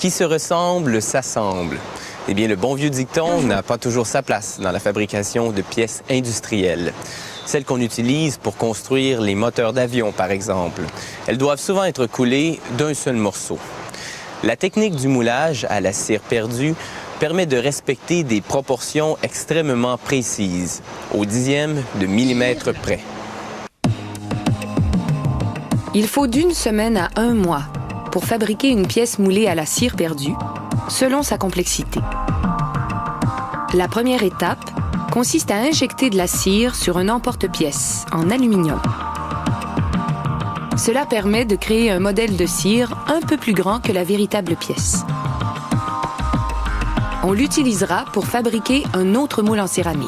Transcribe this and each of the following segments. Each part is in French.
Qui se ressemble s'assemble. Eh bien, le bon vieux dicton n'a pas toujours sa place dans la fabrication de pièces industrielles. Celles qu'on utilise pour construire les moteurs d'avion, par exemple. Elles doivent souvent être coulées d'un seul morceau. La technique du moulage à la cire perdue permet de respecter des proportions extrêmement précises, au dixième de millimètre près. Il faut d'une semaine à 1 mois pour fabriquer une pièce moulée à la cire perdue, selon sa complexité. La première étape consiste à injecter de la cire sur un emporte-pièce en aluminium. Cela permet de créer un modèle de cire un peu plus grand que la véritable pièce. On l'utilisera pour fabriquer un autre moule en céramique.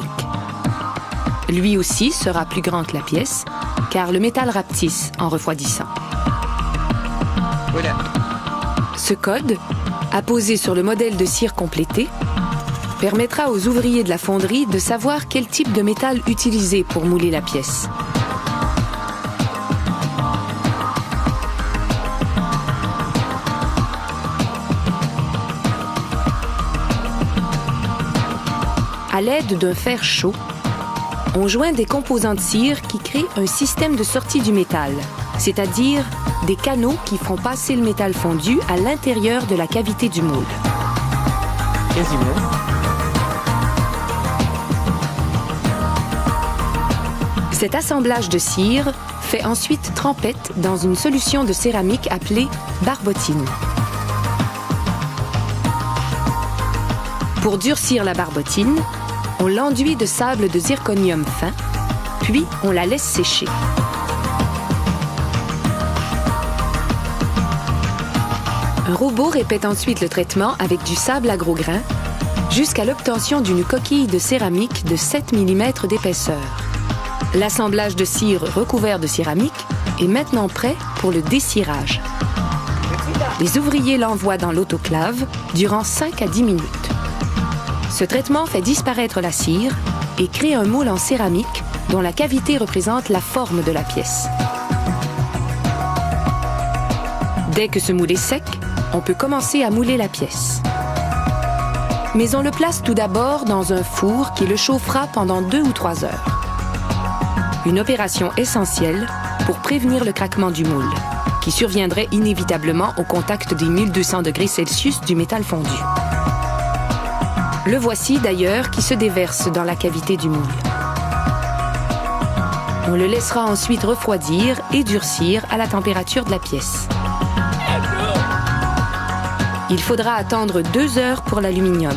Lui aussi sera plus grand que la pièce, car le métal rapetisse en refroidissant. Voilà. Ce code, apposé sur le modèle de cire complété, permettra aux ouvriers de la fonderie de savoir quel type de métal utiliser pour mouler la pièce. À l'aide d'un fer chaud, on joint des composants de cire qui créent un système de sortie du métal, c'est-à-dire des canaux qui font passer le métal fondu à l'intérieur de la cavité du moule. Cet assemblage de cire fait ensuite trempette dans une solution de céramique appelée barbotine. Pour durcir la barbotine, on l'enduit de sable de zirconium fin, puis on la laisse sécher. Un robot répète ensuite le traitement avec du sable à gros grains jusqu'à l'obtention d'une coquille de céramique de 7 mm d'épaisseur. L'assemblage de cire recouvert de céramique est maintenant prêt pour le décirage. Les ouvriers l'envoient dans l'autoclave durant 5 à 10 minutes. Ce traitement fait disparaître la cire et crée un moule en céramique dont la cavité représente la forme de la pièce. Dès que ce moule est sec, on peut commencer à mouler la pièce. Mais on le place tout d'abord dans un four qui le chauffera pendant 2 ou 3 heures. Une opération essentielle pour prévenir le craquement du moule, qui surviendrait inévitablement au contact des 1200 degrés Celsius du métal fondu. Le voici d'ailleurs qui se déverse dans la cavité du moule. On le laissera ensuite refroidir et durcir à la température de la pièce. Il faudra attendre 2 heures pour l'aluminium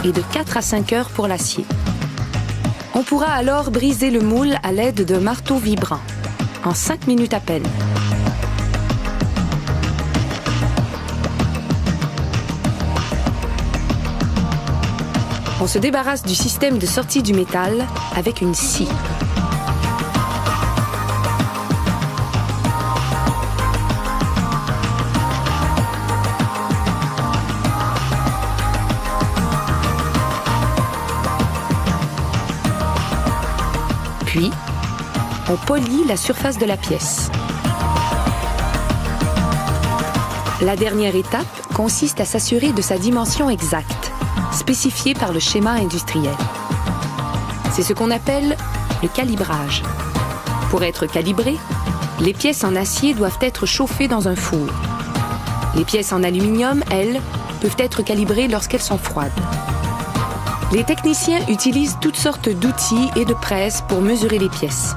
et de 4 à 5 heures pour l'acier. On pourra alors briser le moule à l'aide d'un marteau vibrant, en 5 minutes à peine. On se débarrasse du système de sortie du métal avec une scie. Puis, on polit la surface de la pièce. La dernière étape consiste à s'assurer de sa dimension exacte, spécifiée par le schéma industriel. C'est ce qu'on appelle le calibrage. Pour être calibrées, les pièces en acier doivent être chauffées dans un four. Les pièces en aluminium, elles, peuvent être calibrées lorsqu'elles sont froides. Les techniciens utilisent toutes sortes d'outils et de presses pour mesurer les pièces.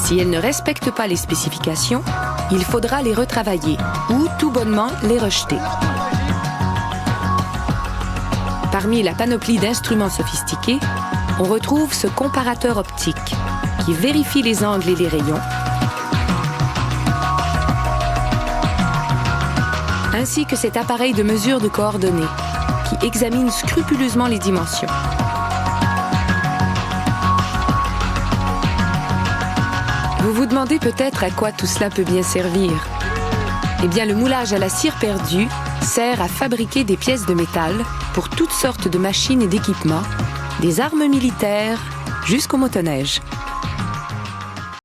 Si elles ne respectent pas les spécifications, il faudra les retravailler ou tout bonnement les rejeter. Parmi la panoplie d'instruments sophistiqués, on retrouve ce comparateur optique qui vérifie les angles et les rayons, ainsi que cet appareil de mesure de coordonnées qui examine scrupuleusement les dimensions. Vous vous demandez peut-être à quoi tout cela peut bien servir. Eh bien, le moulage à la cire perdue sert à fabriquer des pièces de métal pour toutes sortes de machines et d'équipements, des armes militaires jusqu'aux motoneiges.